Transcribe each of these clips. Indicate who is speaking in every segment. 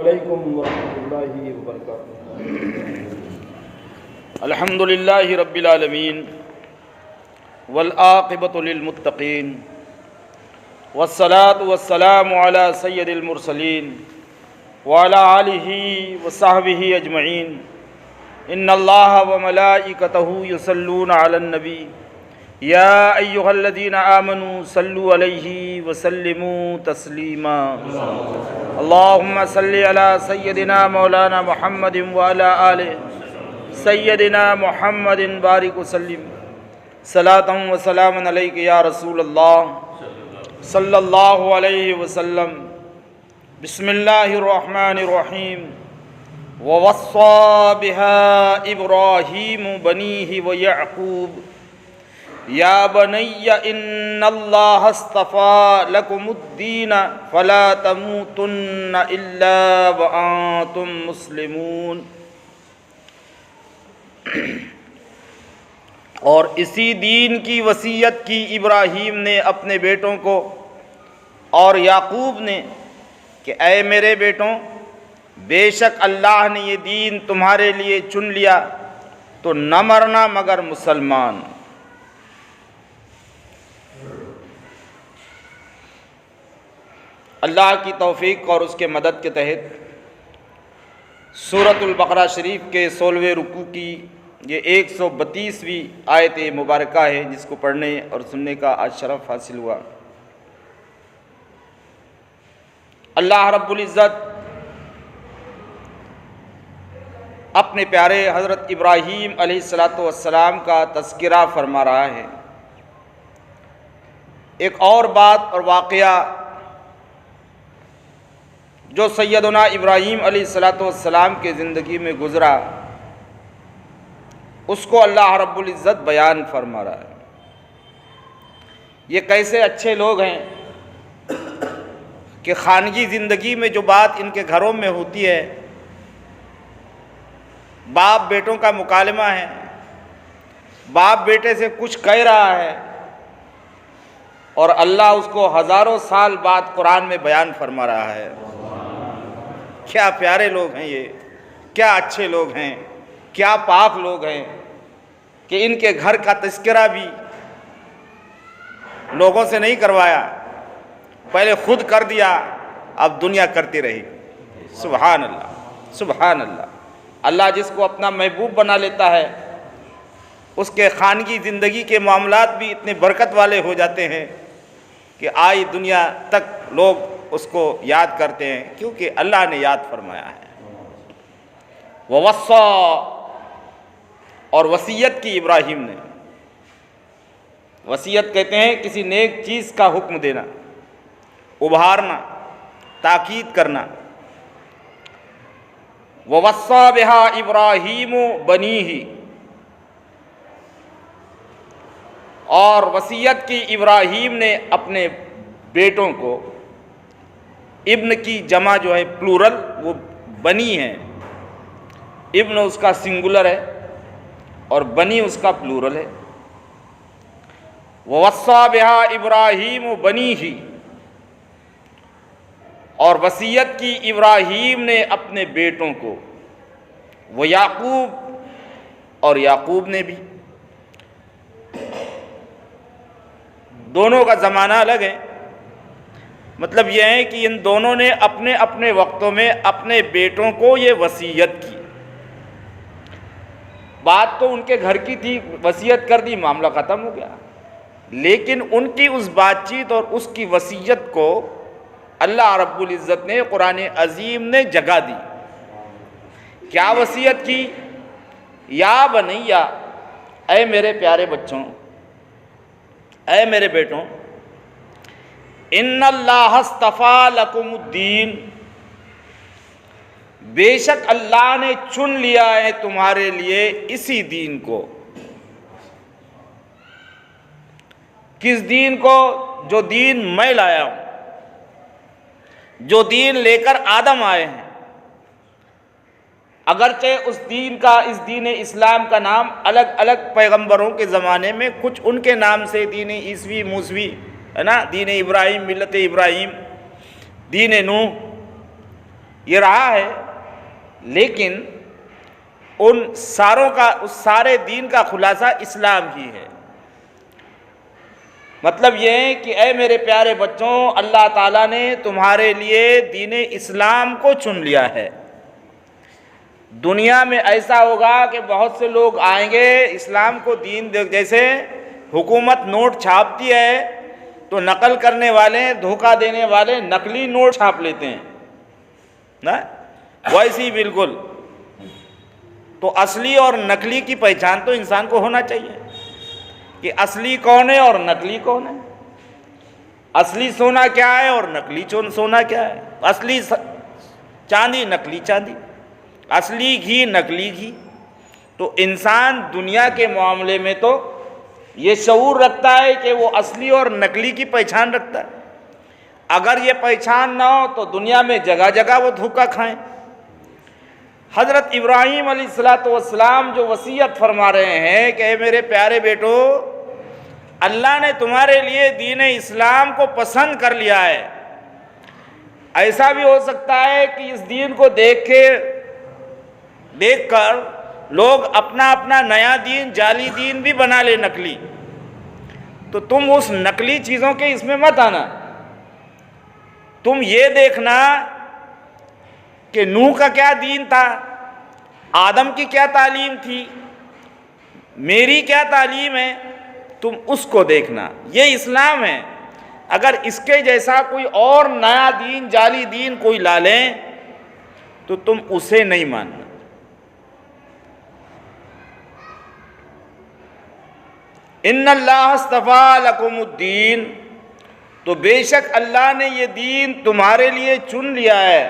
Speaker 1: علیکم ورحمۃ اللہ وبرکاتہ۔
Speaker 2: الحمد للہ رب العالمین والعاقبۃ للمتقین والصلاة والسلام علی سید المرسلین وعلی آلہ وصحبہ اجمعین۔ ان اللہ وملائکتہ یصلون علی النبی یا ایہا الذین آمنوا صلوا علیہ وسلموا تسلیما۔ اللہم صل علی سیدنا مولانا محمد وعلی آل سیدنا محمد بارک وسلم صلاۃ و سلام علیک یا رسول اللہ صلی اللہ علیہ وسلم۔ بسم اللہ الرحمن الرحیم۔ ووصى بها إبراهيم بنيه ويعقوب يا بني إن الله اصطفى لكم الدين فلا تموتن إلا وأنتم مسلمون۔ اور اسی دین کی وصیت کی ابراہیم نے اپنے بیٹوں کو اور یعقوب نے کہ اے میرے بیٹوں، بے شک اللہ نے یہ دین تمہارے لیے چن لیا تو نہ مرنا مگر مسلمان۔ اللہ کی توفیق اور اس کے مدد کے تحت سورۃ البقرہ شریف کے 16ویں رکوع کی یہ 132ویں آیت مبارکہ ہے، جس کو پڑھنے اور سننے کا آج شرف حاصل ہوا۔ اللہ رب العزت اپنے پیارے حضرت ابراہیم علیہ السلام کا تذکرہ فرما رہا ہے۔ ایک اور بات اور واقعہ جو سیدنا ابراہیم علیہ السلام کے زندگی میں گزرا، اس کو اللہ رب العزت بیان فرما رہا ہے۔ یہ کیسے اچھے لوگ ہیں کہ خانگی زندگی میں جو بات ان کے گھروں میں ہوتی ہے، باپ بیٹوں کا مکالمہ ہے، باپ بیٹے سے کچھ کہہ رہا ہے اور اللہ اس کو ہزاروں سال بعد قرآن میں بیان فرما رہا ہے۔ کیا پیارے لوگ ہیں یہ، کیا اچھے لوگ ہیں، کیا پاک لوگ ہیں کہ ان کے گھر کا تذکرہ بھی لوگوں سے نہیں کروایا، پہلے خود کر دیا، اب دنیا کرتی رہی۔ سبحان اللہ، سبحان اللہ۔ اللہ جس کو اپنا محبوب بنا لیتا ہے، اس کے خانگی زندگی کے معاملات بھی اتنے برکت والے ہو جاتے ہیں کہ آئی دنیا تک لوگ اس کو یاد کرتے ہیں، کیونکہ اللہ نے یاد فرمایا ہے۔ ووصى، اور وصیت کی ابراہیم نے۔ وصیت کہتے ہیں کسی نیک چیز کا حکم دینا، ابھارنا، تاکید کرنا۔ ووصى بها ابراہیم بنیہ، اور وصیت کی ابراہیم نے اپنے بیٹوں کو۔ ابن کی جمع جو ہے پلورل وہ بنی ہے، ابن اس کا سنگولر ہے اور بنی اس کا پلورل ہے۔ ووصى بها ابراہیم بنیہ، اور وصیت کی ابراہیم نے اپنے بیٹوں کو، وہ یعقوب، اور یعقوب نے بھی۔ دونوں کا زمانہ الگ ہے، مطلب یہ ہے کہ ان دونوں نے اپنے اپنے وقتوں میں اپنے بیٹوں کو یہ وصیت کی۔ بات تو ان کے گھر کی تھی، وصیت کر دی، معاملہ ختم ہو گیا، لیکن ان کی اس بات چیت اور اس کی وصیت کو اللہ رب العزت نے قرآن عظیم نے جگہ دی۔ کیا وصیت کی؟ یا بنیا، اے میرے پیارے بچوں، اے میرے بیٹوں، ان اللہ اصطفیٰ لکم الدین، بے شک اللہ نے چن لیا ہے تمہارے لیے اسی دین کو۔ کس دین کو؟ جو دین میں لایا ہوں، جو دین لے کر آدم آئے ہیں۔ اگرچہ اس دین اسلام کا نام الگ الگ پیغمبروں کے زمانے میں کچھ ان کے نام سے، دین عیسوی، موسوی ہے نا، دین ابراہیم، ملت ابراہیم، دین نوح، یہ رہا ہے، لیکن ان ساروں کا، اس سارے دین کا خلاصہ اسلام ہی ہے۔ مطلب یہ ہے کہ اے میرے پیارے بچوں، اللہ تعالیٰ نے تمہارے لیے دین اسلام کو چن لیا ہے۔ دنیا میں ایسا ہوگا کہ بہت سے لوگ آئیں گے اسلام کو دین، جیسے حکومت نوٹ چھاپتی ہے تو نقل کرنے والے، دھوکہ دینے والے نقلی نوٹ چھاپ لیتے ہیں نا، ویسے ہی بالکل۔ تو اصلی اور نقلی کی پہچان تو انسان کو ہونا چاہیے کہ اصلی کون ہے اور نقلی کون ہے، اصلی سونا کیا ہے اور نقلی سونا کیا ہے، اصلی چاندی نقلی چاندی، اصلی گھی نقلی گھی۔ تو انسان دنیا کے معاملے میں تو یہ شعور رکھتا ہے کہ وہ اصلی اور نقلی کی پہچان رکھتا ہے۔ اگر یہ پہچان نہ ہو تو دنیا میں جگہ جگہ وہ دھوکہ کھائیں۔ حضرت ابراہیم علیہ السلام جو وصیت فرما رہے ہیں کہ اے میرے پیارے بیٹو، اللہ نے تمہارے لیے دین اسلام کو پسند کر لیا ہے۔ ایسا بھی ہو سکتا ہے کہ اس دین کو دیکھ کر لوگ اپنا اپنا نیا دین، جعلی دین بھی بنا لے، نقلی۔ تو تم اس نقلی چیزوں کے اس میں مت آنا، تم یہ دیکھنا کہ نوح کا کیا دین تھا، آدم کی کیا تعلیم تھی، میری کیا تعلیم ہے، تم اس کو دیکھنا، یہ اسلام ہے۔ اگر اس کے جیسا کوئی اور نیا دین، جعلی دین کوئی لا لیں تو تم اسے نہیں ماننا۔ ان اللہ اصطفیٰ لکم الدین، تو بے شک اللہ نے یہ دین تمہارے لیے چن لیا ہے۔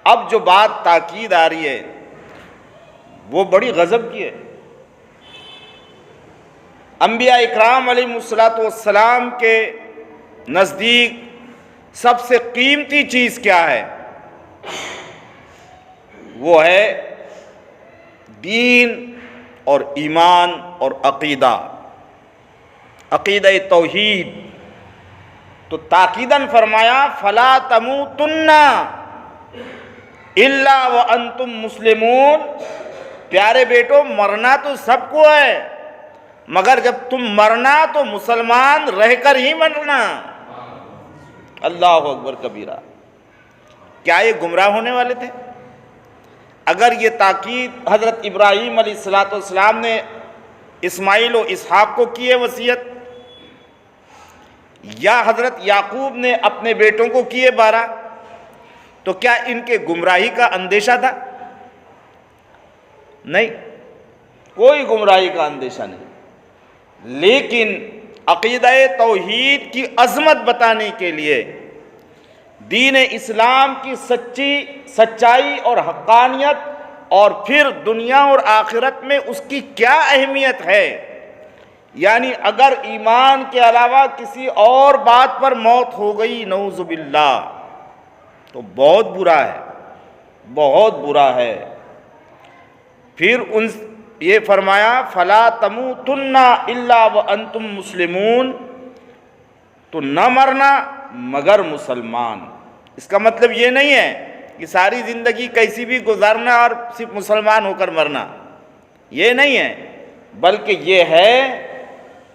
Speaker 2: اب جو بات تاکید آ رہی ہے وہ بڑی غضب کی ہے۔ انبیاء اکرام علیہ السلام کے نزدیک سب سے قیمتی چیز کیا ہے؟ وہ ہے دین اور ایمان اور عقیدہ، عقیدہ توحید۔ تو تاکیداً فرمایا فلا تموتن الا وانتم مسلمون، پیارے بیٹو مرنا تو سب کو ہے، مگر جب تم مرنا تو مسلمان رہ کر ہی مرنا۔ اللہ اکبر کبیرہ۔ کیا یہ گمراہ ہونے والے تھے؟ اگر یہ تاکید حضرت ابراہیم علیہ السلام نے اسماعیل و اسحاق کو کی ہے وصیت، یا حضرت یعقوب نے اپنے بیٹوں کو کیے 12، تو کیا ان کے گمراہی کا اندیشہ تھا؟ نہیں، کوئی گمراہی کا اندیشہ نہیں۔ لیکن عقیدہ توحید کی عظمت بتانے کے لیے، دین اسلام کی سچائی اور حقانیت، اور پھر دنیا اور آخرت میں اس کی کیا اہمیت ہے، یعنی اگر ایمان کے علاوہ کسی اور بات پر موت ہو گئی نعوذ باللہ تو بہت برا ہے، بہت برا ہے۔ پھر یہ فرمایا فلا تموتن الا وانتم مسلمون، تو نہ مرنا مگر مسلمان۔ اس کا مطلب یہ نہیں ہے کہ ساری زندگی کیسی بھی گزارنا اور صرف مسلمان ہو کر مرنا، یہ نہیں ہے، بلکہ یہ ہے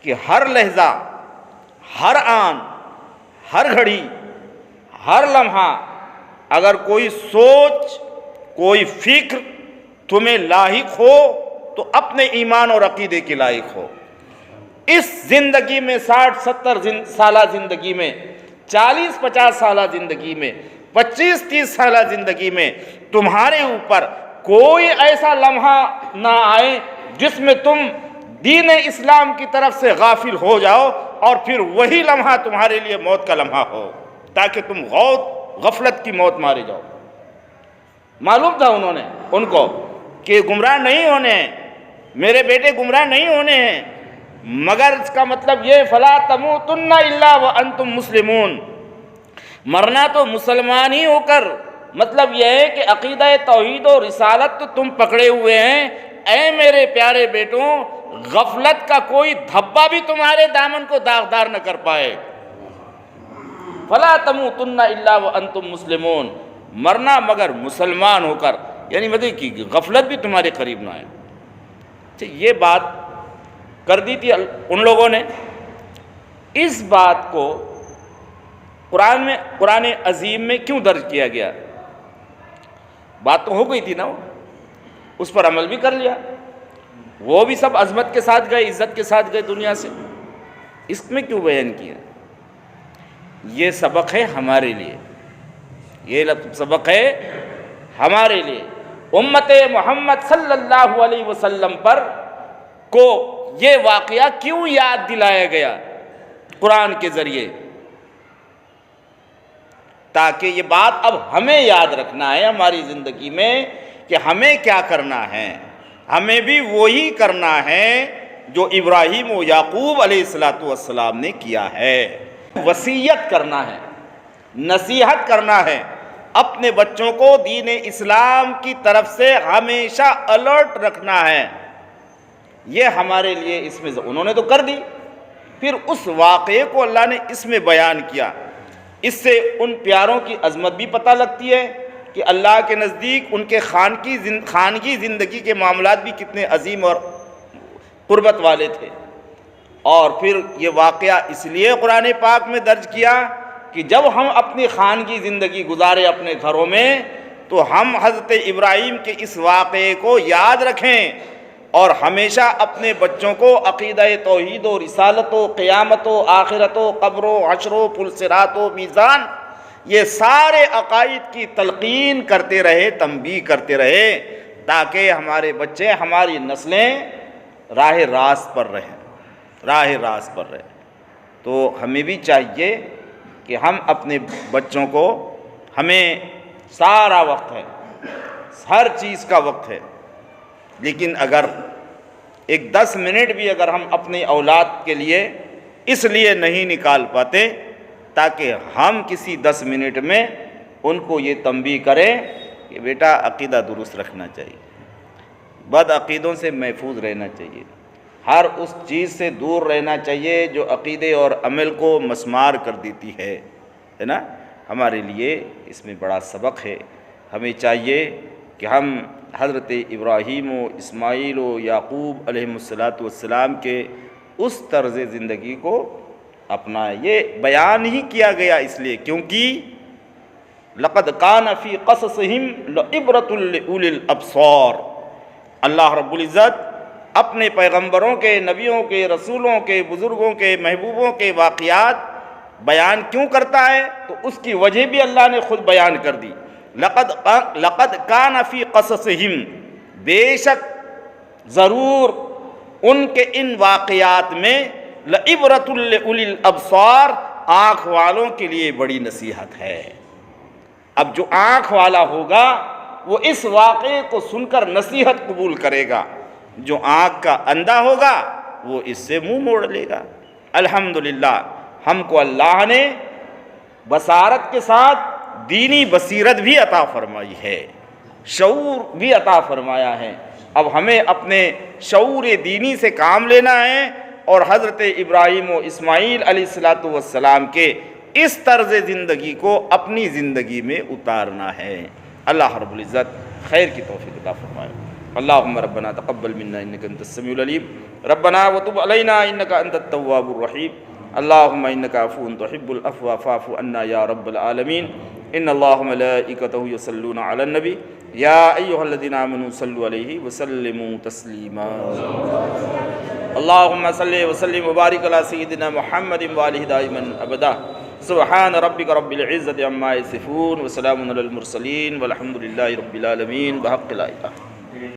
Speaker 2: کہ ہر لحظہ، ہر آن، ہر گھڑی، ہر لمحہ اگر کوئی سوچ، کوئی فکر تمہیں لاحق ہو تو اپنے ایمان اور عقیدے کے لائق ہو۔ اس زندگی میں 60-70 سالہ زندگی میں، 40-50 سالہ زندگی میں، 25-30 سالہ زندگی میں تمہارے اوپر کوئی ایسا لمحہ نہ آئے جس میں تم دین اسلام کی طرف سے غافل ہو جاؤ اور پھر وہی لمحہ تمہارے لیے موت کا لمحہ ہو، تاکہ تم غفلت کی موت مارے جاؤ۔ معلوم تھا ان کو کہ گمراہ نہیں ہونے ہیں، میرے بیٹے گمراہ نہیں ہونے ہیں، مگر اس کا مطلب یہ فلا تموتن الا وانتم مسلمون، مرنا تو مسلمان ہی ہو کر۔ مطلب یہ ہے کہ عقیدہ توحید و رسالت تو تم پکڑے ہوئے ہیں، اے میرے پیارے بیٹوں، غفلت کا کوئی دھبا بھی تمہارے دامن کو داغدار نہ کر پائے۔ فلا تموتن الا وانتم مسلمون، مرنا مگر مسلمان ہو کر، یعنی مطلب کہ غفلت بھی تمہارے قریب نہ آئے۔ یہ بات کر دی تھی ان لوگوں نے۔ اس بات کو قرآن عظیم میں کیوں درج کیا گیا؟ بات تو ہو گئی تھی نا، اس پر عمل بھی کر لیا، وہ بھی سب عظمت کے ساتھ گئے، عزت کے ساتھ گئے دنیا سے، اس میں کیوں بیان کیا؟ یہ سبق ہے ہمارے لیے، یہ سبق ہے ہمارے لیے۔ امت محمد صلی اللہ علیہ وسلم پر کو یہ واقعہ کیوں یاد دلایا گیا قرآن کے ذریعے؟ تاکہ یہ بات اب ہمیں یاد رکھنا ہے ہماری زندگی میں کہ ہمیں کیا کرنا ہے۔ ہمیں بھی وہی کرنا ہے جو ابراہیم و یعقوب علیہ السلام نے کیا ہے، وصیت کرنا ہے، نصیحت کرنا ہے، اپنے بچوں کو دین اسلام کی طرف سے ہمیشہ الرٹ رکھنا ہے۔ یہ ہمارے لیے اس میں انہوں نے تو کر دی، پھر اس واقعے کو اللہ نے اس میں بیان کیا۔ اس سے ان پیاروں کی عظمت بھی پتہ لگتی ہے کہ اللہ کے نزدیک ان کے خانگی زندگی کے معاملات بھی کتنے عظیم اور قربت والے تھے۔ اور پھر یہ واقعہ اس لیے قرآن پاک میں درج کیا کہ جب ہم اپنی خانگی زندگی گزارے اپنے گھروں میں تو ہم حضرت ابراہیم کے اس واقعے کو یاد رکھیں اور ہمیشہ اپنے بچوں کو عقیدہ توحید و رسالت و قیامت و آخرت و قبر و حشر و پل صراط و میزان، یہ سارے عقائد کی تلقین کرتے رہے، تنبیہ کرتے رہے، تاکہ ہمارے بچے، ہماری نسلیں راہ راست پر رہیں۔ تو ہمیں بھی چاہیے کہ ہم اپنے بچوں کو، ہمیں سارا وقت ہے، ہر چیز کا وقت ہے، لیکن اگر ایک 10 منٹ بھی اگر ہم اپنی اولاد کے لیے اس لیے نہیں نکال پاتے تاکہ ہم کسی 10 منٹ میں ان کو یہ تنبیہ کریں کہ بیٹا عقیدہ درست رکھنا چاہیے، بد عقیدوں سے محفوظ رہنا چاہیے، ہر اس چیز سے دور رہنا چاہیے جو عقیدے اور عمل کو مسمار کر دیتی ہے نا۔ ہمارے لیے اس میں بڑا سبق ہے۔ ہمیں چاہیے کہ ہم حضرت ابراہیم و اسماعیل و یعقوب علیہ السلام کے اس طرز زندگی کو اپنائیں۔ یہ بیان ہی کیا گیا اس لیے کیونکہ لقد کان فی قصصہم لعبرۃ لأولی الابصار، اللہ رب العزت اپنے پیغمبروں کے، نبیوں کے، رسولوں کے، بزرگوں کے، محبوبوں کے واقعات بیان کیوں کرتا ہے؟ تو اس کی وجہ بھی اللہ نے خود بیان کر دی۔ لقد کان فی قصصہم، بے شک ضرور ان کے ان واقعات میں لعبرۃ لأولی الابصار، آنکھ والوں کے لیے بڑی نصیحت ہے۔ اب جو آنکھ والا ہوگا وہ اس واقعے کو سن کر نصیحت قبول کرے گا، جو آنکھ کا اندھا ہوگا وہ اس سے منہ موڑ لے گا۔ الحمدللہ ہم کو اللہ نے بصارت کے ساتھ دینی بصیرت بھی عطا فرمائی ہے، شعور بھی عطا فرمایا ہے۔ اب ہمیں اپنے شعور دینی سے کام لینا ہے اور حضرت ابراہیم و اسماعیل علیہ السلام کے اس طرز زندگی کو اپنی زندگی میں اتارنا ہے۔ اللہ رب العزت خیر کی توفیق عطا فرمائے۔ اللہم ربنا تقبل منا انک انت السمیع العلیم، ربنا وتب علینا انک انت التواب الرحیم، اللہم انک عفو تحب العفو فاعف عنا یا رب العالمین۔ ان اللہ ملائکتہ یصلون علی النبی یا ایھا الذین آمنوا صلوا علیہ وسلموا تسلیما۔ اللہم صلی وسلم وبارک علی سیدنا محمد وآلہ دائما ابدا۔ سبحان ربک رب العزۃ عما یصفون وسلام علی المرسلین والحمد للہ رب العالمین بحق لا الہ۔